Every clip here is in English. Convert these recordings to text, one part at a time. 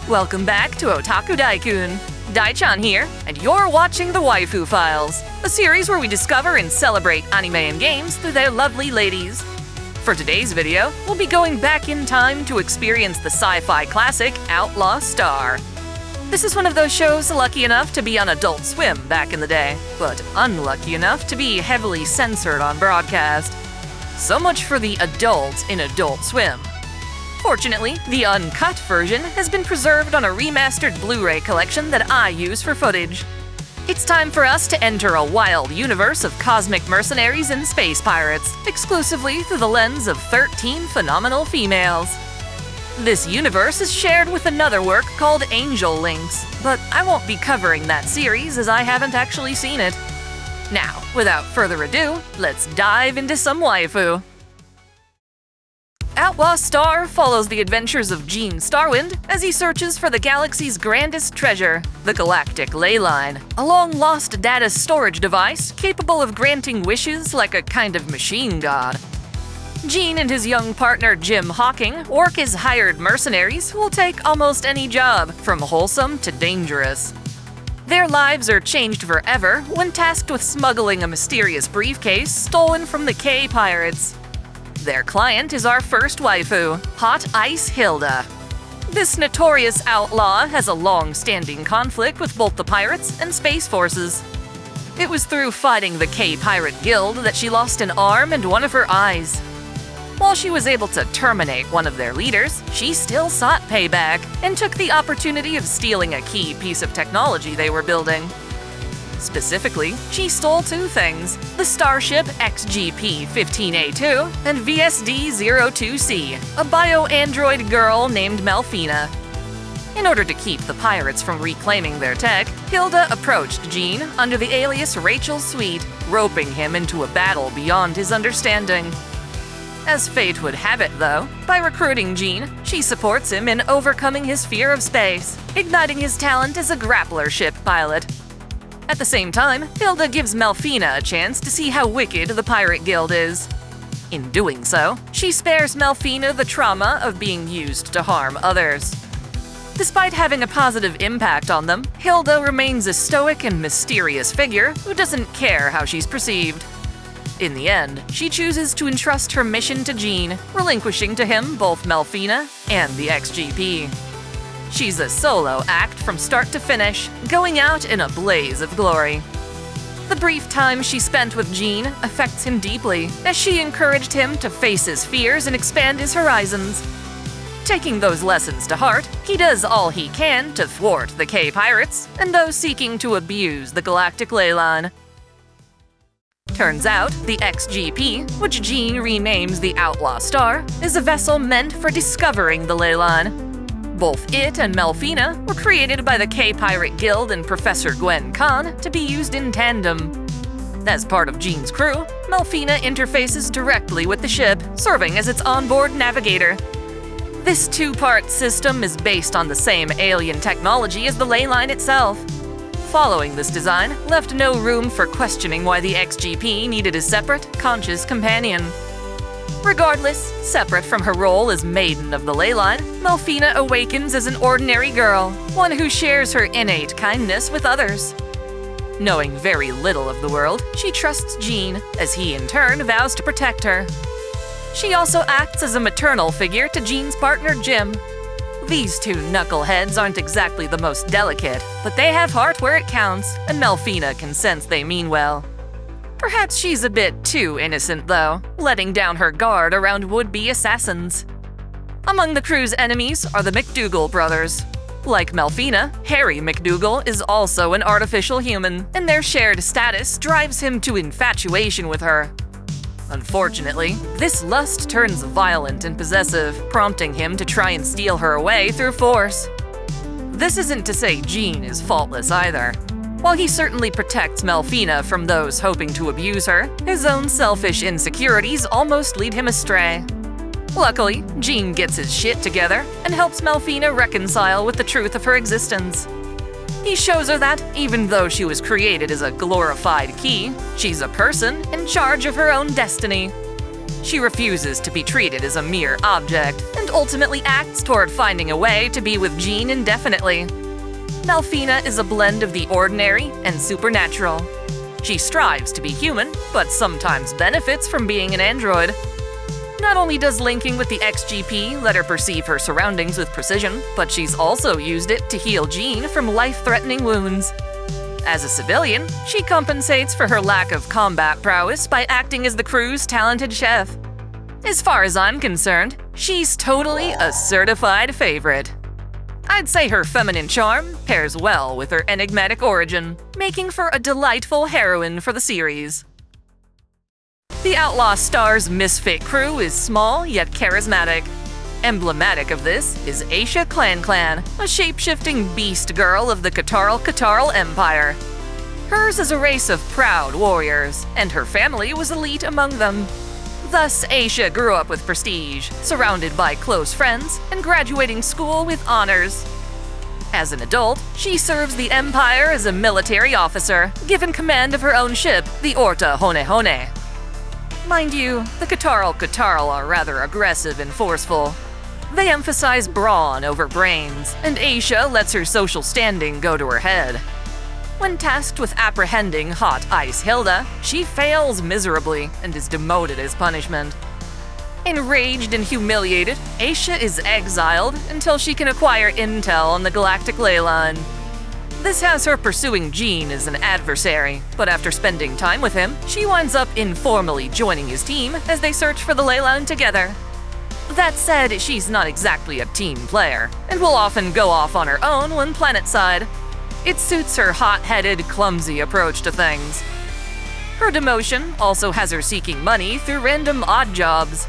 Welcome back to OtakuDaiKun. Dai-chan here, and you're watching the Waifu Files, a series where we discover and celebrate anime and games through their lovely ladies. For today's video, we'll be going back in time to experience the sci-fi classic Outlaw Star. This is one of those shows lucky enough to be on Adult Swim back in the day, but unlucky enough to be heavily censored on broadcast. So much for the adults in Adult Swim. Fortunately, the uncut version has been preserved on a remastered Blu-ray collection that I use for footage. It's time for us to enter a wild universe of cosmic mercenaries and space pirates, exclusively through the lens of 13 phenomenal females. This universe is shared with another work called Angel Links, but I won't be covering that series as I haven't actually seen it. Now, without further ado, let's dive into some waifu. Outlaw Star follows the adventures of Gene Starwind as he searches for the galaxy's grandest treasure, the galactic ley line, a long-lost data storage device capable of granting wishes like a kind of machine god. Gene and his young partner Jim Hawking work as hired mercenaries who will take almost any job, from wholesome to dangerous. Their lives are changed forever when tasked with smuggling a mysterious briefcase stolen from the Kei Pirates. Their client is our first waifu, Hot Ice Hilda. This notorious outlaw has a long-standing conflict with both the pirates and space forces. It was through fighting the Kei Pirate Guild that she lost an arm and one of her eyes. While she was able to terminate one of their leaders, she still sought payback and took the opportunity of stealing a key piece of technology they were building. Specifically, she stole two things: the starship XGP-15A2 and VSD-02C, a bio-android girl named Melfina. In order to keep the pirates from reclaiming their tech, Hilda approached Gene under the alias Rachel Sweet, roping him into a battle beyond his understanding. As fate would have it, though, by recruiting Gene, she supports him in overcoming his fear of space, igniting his talent as a grappler ship pilot. At the same time, Hilda gives Melfina a chance to see how wicked the Pirate Guild is. In doing so, she spares Melfina the trauma of being used to harm others. Despite having a positive impact on them, Hilda remains a stoic and mysterious figure who doesn't care how she's perceived. In the end, she chooses to entrust her mission to Gene, relinquishing to him both Melfina and the XGP. She's a solo act from start to finish, going out in a blaze of glory. The brief time she spent with Gene affects him deeply, as she encouraged him to face his fears and expand his horizons. Taking those lessons to heart, he does all he can to thwart the Kei Pirates and those seeking to abuse the galactic ley line. Turns out, the XGP, which Gene renames the Outlaw Star, is a vessel meant for discovering the ley line. Both it and Melfina were created by the Kei Pirate Guild and Professor Gwen Khan to be used in tandem. As part of Gene's crew, Melfina interfaces directly with the ship, serving as its onboard navigator. This two-part system is based on the same alien technology as the ley line itself. Following this design left no room for questioning why the XGP needed a separate, conscious companion. Regardless, separate from her role as Maiden of the Ley Line, Melfina awakens as an ordinary girl, one who shares her innate kindness with others. Knowing very little of the world, she trusts Gene, as he in turn vows to protect her. She also acts as a maternal figure to Gene's partner Jim. These two knuckleheads aren't exactly the most delicate, but they have heart where it counts, and Melfina can sense they mean well. Perhaps she's a bit too innocent, though, letting down her guard around would-be assassins. Among the crew's enemies are the McDougal brothers. Like Melfina, Harry McDougal is also an artificial human, and their shared status drives him to infatuation with her. Unfortunately, this lust turns violent and possessive, prompting him to try and steal her away through force. This isn't to say Gene is faultless either. While he certainly protects Melfina from those hoping to abuse her, his own selfish insecurities almost lead him astray. Luckily, Gene gets his shit together and helps Melfina reconcile with the truth of her existence. He shows her that, even though she was created as a glorified key, she's a person in charge of her own destiny. She refuses to be treated as a mere object, and ultimately acts toward finding a way to be with Jean indefinitely. Melfina is a blend of the ordinary and supernatural. She strives to be human, but sometimes benefits from being an android. Not only does linking with the XGP let her perceive her surroundings with precision, but she's also used it to heal Jean from life-threatening wounds. As a civilian, she compensates for her lack of combat prowess by acting as the crew's talented chef. As far as I'm concerned, she's totally a certified favorite. I'd say her feminine charm pairs well with her enigmatic origin, making for a delightful heroine for the series. The Outlaw Star's misfit crew is small yet charismatic. Emblematic of this is Aisha Clan-Clan, a shape-shifting beast girl of the Katarl Empire. Hers is a race of proud warriors, and her family was elite among them. Thus, Aisha grew up with prestige, surrounded by close friends, and graduating school with honors. As an adult, she serves the Empire as a military officer, given command of her own ship, the Orta Honehone. Mind you, the Katarl are rather aggressive and forceful. They emphasize brawn over brains, and Aisha lets her social standing go to her head. When tasked with apprehending hot ice Hilda, she fails miserably and is demoted as punishment. Enraged and humiliated, Aisha is exiled until she can acquire intel on the galactic ley line. This has her pursuing Jean as an adversary, but after spending time with him, she winds up informally joining his team as they search for the ley line together. That said, she's not exactly a team player, and will often go off on her own when planetside. It suits her hot-headed, clumsy approach to things. Her demotion also has her seeking money through random odd jobs.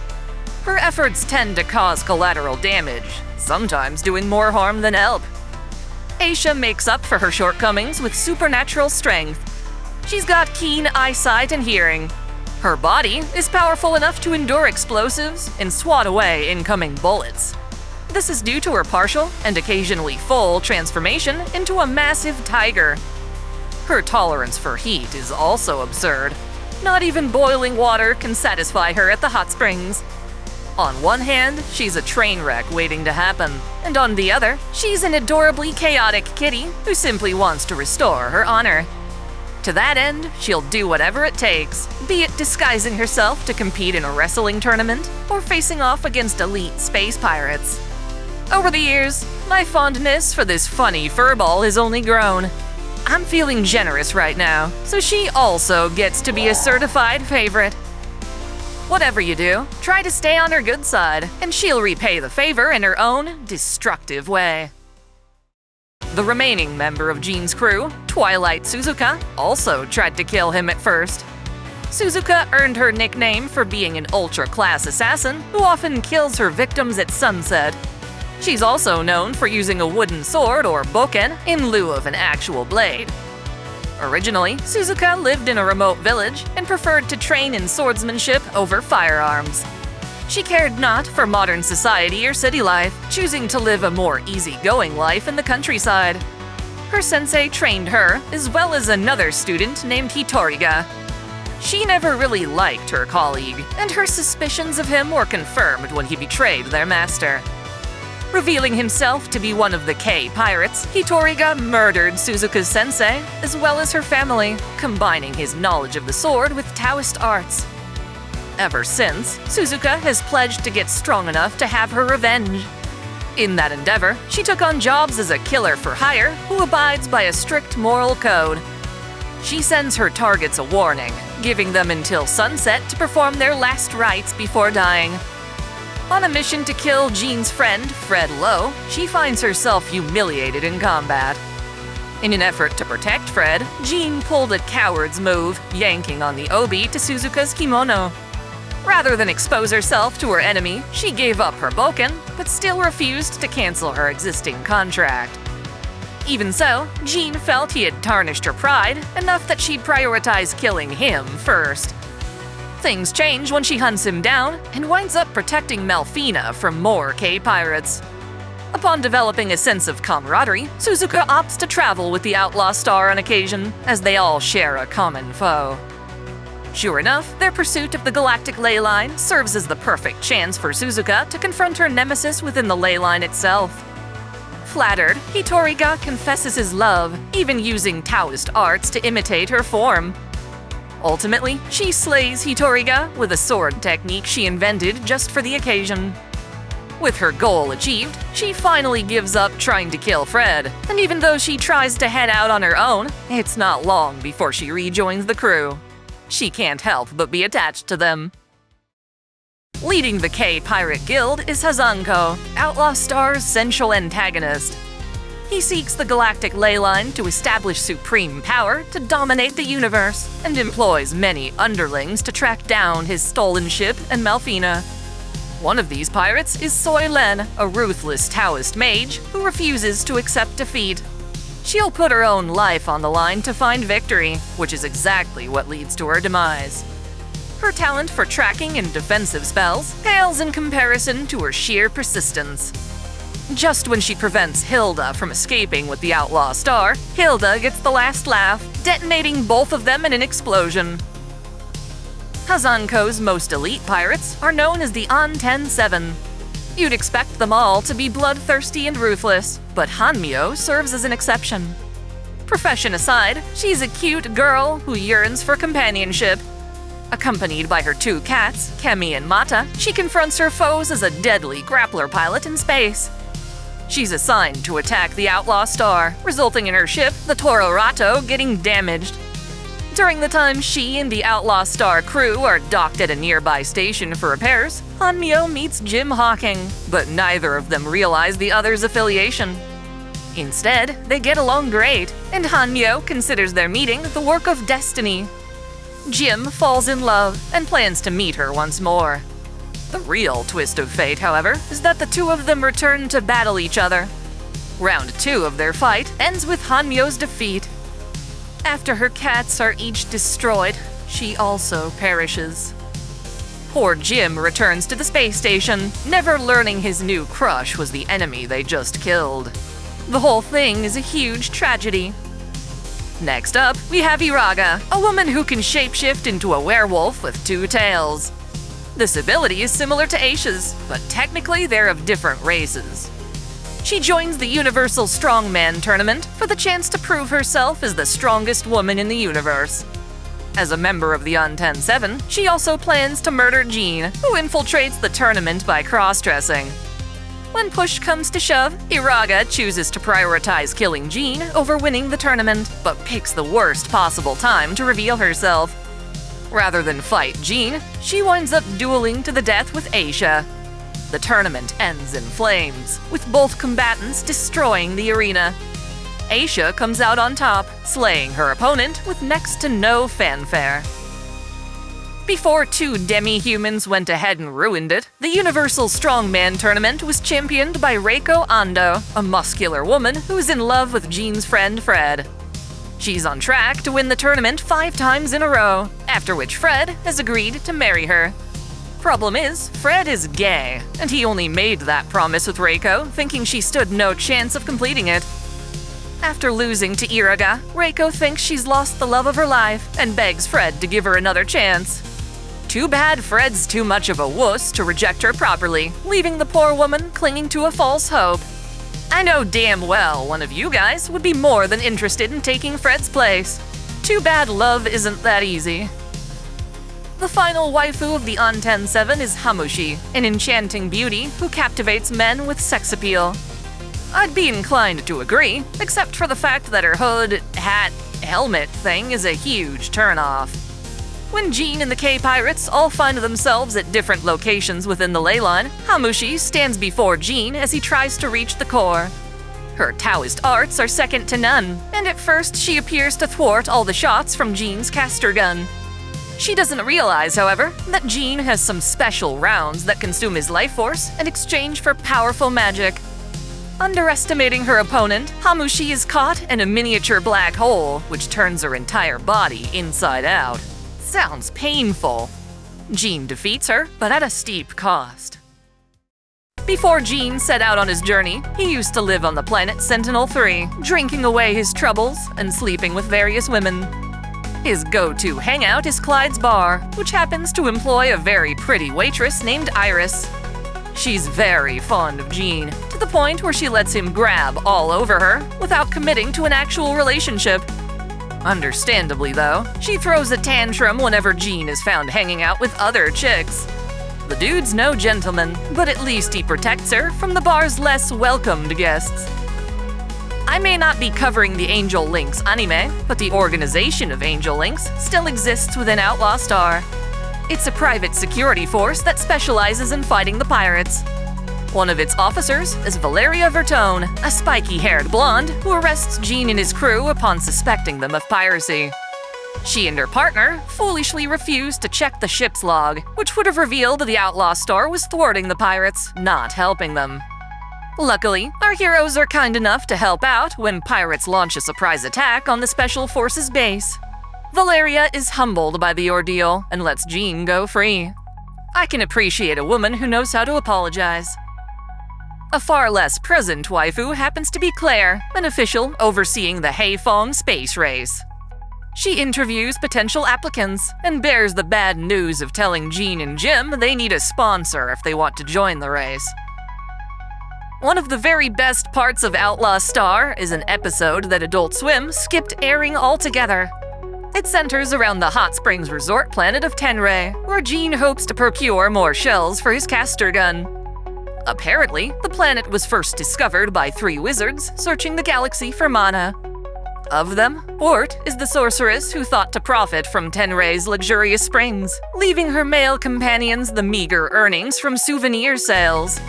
Her efforts tend to cause collateral damage, sometimes doing more harm than help. Aisha makes up for her shortcomings with supernatural strength. She's got keen eyesight and hearing. Her body is powerful enough to endure explosives and swat away incoming bullets. This is due to her partial and occasionally full transformation into a massive tiger. Her tolerance for heat is also absurd. Not even boiling water can satisfy her at the hot springs. On one hand, she's a train wreck waiting to happen, and on the other, she's an adorably chaotic kitty who simply wants to restore her honor. To that end, she'll do whatever it takes, be it disguising herself to compete in a wrestling tournament or facing off against elite space pirates. Over the years, my fondness for this funny furball has only grown. I'm feeling generous right now, so she also gets to be a certified favorite. Whatever you do, try to stay on her good side, and she'll repay the favor in her own destructive way. The remaining member of Jean's crew, Twilight Suzuka, also tried to kill him at first. Suzuka earned her nickname for being an ultra-class assassin who often kills her victims at sunset. She's also known for using a wooden sword or bokken in lieu of an actual blade. Originally, Suzuka lived in a remote village and preferred to train in swordsmanship over firearms. She cared not for modern society or city life, choosing to live a more easygoing life in the countryside. Her sensei trained her, as well as another student named Hitoriga. She never really liked her colleague, and her suspicions of him were confirmed when he betrayed their master. Revealing himself to be one of the Kei Pirates, Hitoriga murdered Suzuka's sensei, as well as her family, combining his knowledge of the sword with Taoist arts. Ever since, Suzuka has pledged to get strong enough to have her revenge. In that endeavor, she took on jobs as a killer for hire who abides by a strict moral code. She sends her targets a warning, giving them until sunset to perform their last rites before dying. On a mission to kill Jean's friend, Fred Lowe, she finds herself humiliated in combat. In an effort to protect Fred, Jean pulled a coward's move, yanking on the obi to Suzuka's kimono. Rather than expose herself to her enemy, she gave up her bokken, but still refused to cancel her existing contract. Even so, Jean felt he had tarnished her pride enough that she'd prioritize killing him first. Things change when she hunts him down and winds up protecting Melfina from more Kei Pirates. Upon developing a sense of camaraderie, Suzuka opts to travel with the Outlaw Star on occasion, as they all share a common foe. Sure enough, their pursuit of the galactic ley line serves as the perfect chance for Suzuka to confront her nemesis within the ley line itself. Flattered, Hitoriga confesses his love, even using Taoist arts to imitate her form. Ultimately, she slays Hitoriga with a sword technique she invented just for the occasion. With her goal achieved, she finally gives up trying to kill Fred, and even though she tries to head out on her own, it's not long before she rejoins the crew. She can't help but be attached to them. Leading the Kei Pirate Guild is Hazanko, Outlaw Star's central antagonist. He seeks the galactic ley line to establish supreme power to dominate the universe, and employs many underlings to track down his stolen ship and Melfina. One of these pirates is Soy Len, a ruthless Taoist mage who refuses to accept defeat. She'll put her own life on the line to find victory, which is exactly what leads to her demise. Her talent for tracking and defensive spells pales in comparison to her sheer persistence. Just when she prevents Hilda from escaping with the Outlaw Star, Hilda gets the last laugh, detonating both of them in an explosion. Hazanko's most elite pirates are known as the Anten-7. You'd expect them all to be bloodthirsty and ruthless, but Hanmyo serves as an exception. Profession aside, she's a cute girl who yearns for companionship. Accompanied by her 2 cats, Kemi and Mata, she confronts her foes as a deadly grappler pilot in space. She's assigned to attack the Outlaw Star, resulting in her ship, the Toro Rato, getting damaged. During the time she and the Outlaw Star crew are docked at a nearby station for repairs, Hanmyo meets Jim Hawking, but neither of them realize the other's affiliation. Instead, they get along great, and Hanmyo considers their meeting the work of destiny. Jim falls in love and plans to meet her once more. The real twist of fate, however, is that the two of them return to battle each other. Round 2 of their fight ends with Hanmyo's defeat. After her cats are each destroyed, she also perishes. Poor Jim returns to the space station, never learning his new crush was the enemy they just killed. The whole thing is a huge tragedy. Next up, we have Iraga, a woman who can shapeshift into a werewolf with 2 tails. This ability is similar to Aisha's, but technically they're of different races. She joins the Universal Strongman Tournament for the chance to prove herself as the strongest woman in the universe. As a member of the Anten-7, she also plans to murder Jean, who infiltrates the tournament by cross-dressing. When push comes to shove, Iraga chooses to prioritize killing Jean over winning the tournament, but picks the worst possible time to reveal herself. Rather than fight Jean, she winds up dueling to the death with Aisha. The tournament ends in flames, with both combatants destroying the arena. Aisha comes out on top, slaying her opponent with next to no fanfare. Before 2 demi-humans went ahead and ruined it, the Universal Strongman Tournament was championed by Reiko Ando, a muscular woman who is in love with Jean's friend Fred. She's on track to win the tournament 5 times in a row, after which Fred has agreed to marry her. Problem is, Fred is gay, and he only made that promise with Reiko, thinking she stood no chance of completing it. After losing to Iraga, Reiko thinks she's lost the love of her life and begs Fred to give her another chance. Too bad Fred's too much of a wuss to reject her properly, leaving the poor woman clinging to a false hope. I know damn well one of you guys would be more than interested in taking Fred's place. Too bad love isn't that easy. The final waifu of the Anten-7 is Hamushi, an enchanting beauty who captivates men with sex appeal. I'd be inclined to agree, except for the fact that her hood, hat, helmet thing is a huge turnoff. When Jean and the Kei Pirates all find themselves at different locations within the ley line, Hamushi stands before Jean as he tries to reach the core. Her Taoist arts are second to none, and at first she appears to thwart all the shots from Jean's caster gun. She doesn't realize, however, that Jean has some special rounds that consume his life force in exchange for powerful magic. Underestimating her opponent, Hamushi is caught in a miniature black hole, which turns her entire body inside out. Sounds painful. Jean defeats her, but at a steep cost. Before Jean set out on his journey, he used to live on the planet Sentinel-3, drinking away his troubles and sleeping with various women. His go-to hangout is Clyde's bar, which happens to employ a very pretty waitress named Iris. She's very fond of Jean, to the point where she lets him grab all over her without committing to an actual relationship. Understandably, though, she throws a tantrum whenever Jean is found hanging out with other chicks. The dude's no gentleman, but at least he protects her from the bar's less welcomed guests. I may not be covering the Angel Links anime, but the organization of Angel Links still exists within Outlaw Star. It's a private security force that specializes in fighting the pirates. One of its officers is Valeria Vertone, a spiky-haired blonde who arrests Jean and his crew upon suspecting them of piracy. She and her partner foolishly refused to check the ship's log, which would have revealed the Outlaw Star was thwarting the pirates, not helping them. Luckily, our heroes are kind enough to help out when pirates launch a surprise attack on the Special Forces base. Valeria is humbled by the ordeal and lets Jean go free. I can appreciate a woman who knows how to apologize. A far less present waifu happens to be Claire, an official overseeing the Heifong space race. She interviews potential applicants and bears the bad news of telling Jean and Jim they need a sponsor if they want to join the race. One of the very best parts of Outlaw Star is an episode that Adult Swim skipped airing altogether. It centers around the hot springs resort planet of Tenrei, where Jean hopes to procure more shells for his caster gun. Apparently, the planet was first discovered by 3 wizards searching the galaxy for mana. Of them, Ort is the sorceress who thought to profit from Tenrei's luxurious springs, leaving her male companions the meager earnings from souvenir sales.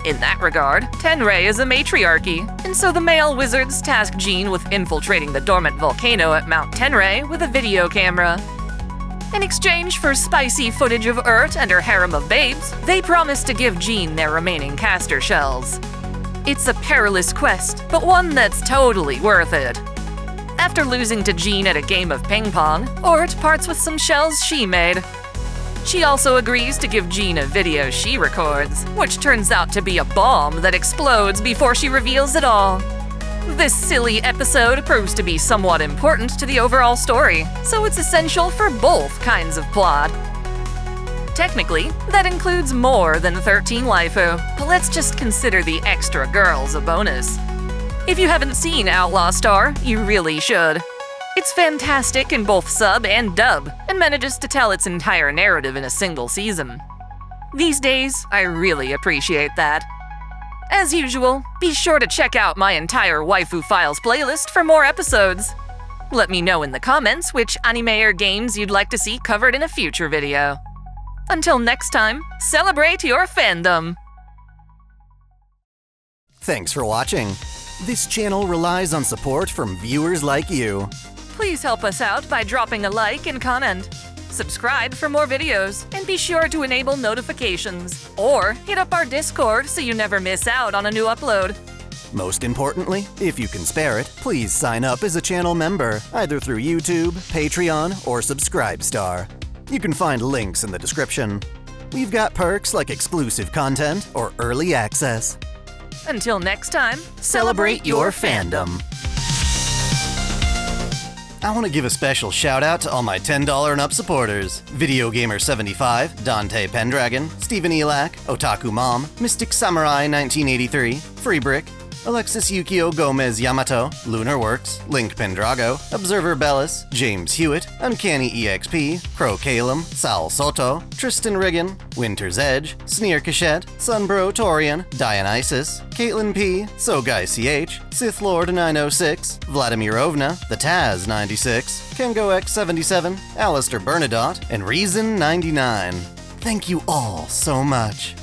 In that regard, Tenrei is a matriarchy, and so the male wizards task Jean with infiltrating the dormant volcano at Mount Tenrei with a video camera. In exchange for spicy footage of Urt and her harem of babes, they promise to give Jean their remaining caster shells. It's a perilous quest, but one that's totally worth it. After losing to Jean at a game of ping pong, Ort parts with some shells she made. She also agrees to give Jean a video she records, which turns out to be a bomb that explodes before she reveals it all. This silly episode proves to be somewhat important to the overall story, so it's essential for both kinds of plot. Technically, that includes more than 13 waifu, but let's just consider the extra girls a bonus. If you haven't seen Outlaw Star, you really should. It's fantastic in both sub and dub, and manages to tell its entire narrative in a single season. These days, I really appreciate that. As usual, be sure to check out my entire Waifu Files playlist for more episodes. Let me know in the comments which anime or games you'd like to see covered in a future video. Until next time, celebrate your fandom! Thanks for watching. This channel relies on support from viewers like you. Please help us out by dropping a like and comment. Subscribe for more videos, and be sure to enable notifications. Or hit up our Discord so you never miss out on a new upload. Most importantly, if you can spare it, please sign up as a channel member, either through YouTube, Patreon, or Subscribestar. You can find links in the description. We've got perks like exclusive content or early access. Until next time, Celebrate your fandom. I want to give a special shout out to all my $10 and up supporters. Video Gamer 75, Dante Pendragon, Stephen Elak, Otaku Mom, Mystic Samurai 1983, Free Brick, Alexis Yukio Gomez Yamato, Lunar Works, Link Pendrago, Observer Bellis, James Hewitt, Uncanny EXP, Crow Calum, Sal Soto, Tristan Riggin, Winter's Edge, Sneer Cachette, Sunbro Torian, Dionysus, Caitlin P, Sogai CH, Sith Lord 906, Vladimir Ovna, The Taz 96, Kengo X77, Alistair Bernadotte, and Reason 99. Thank you all so much.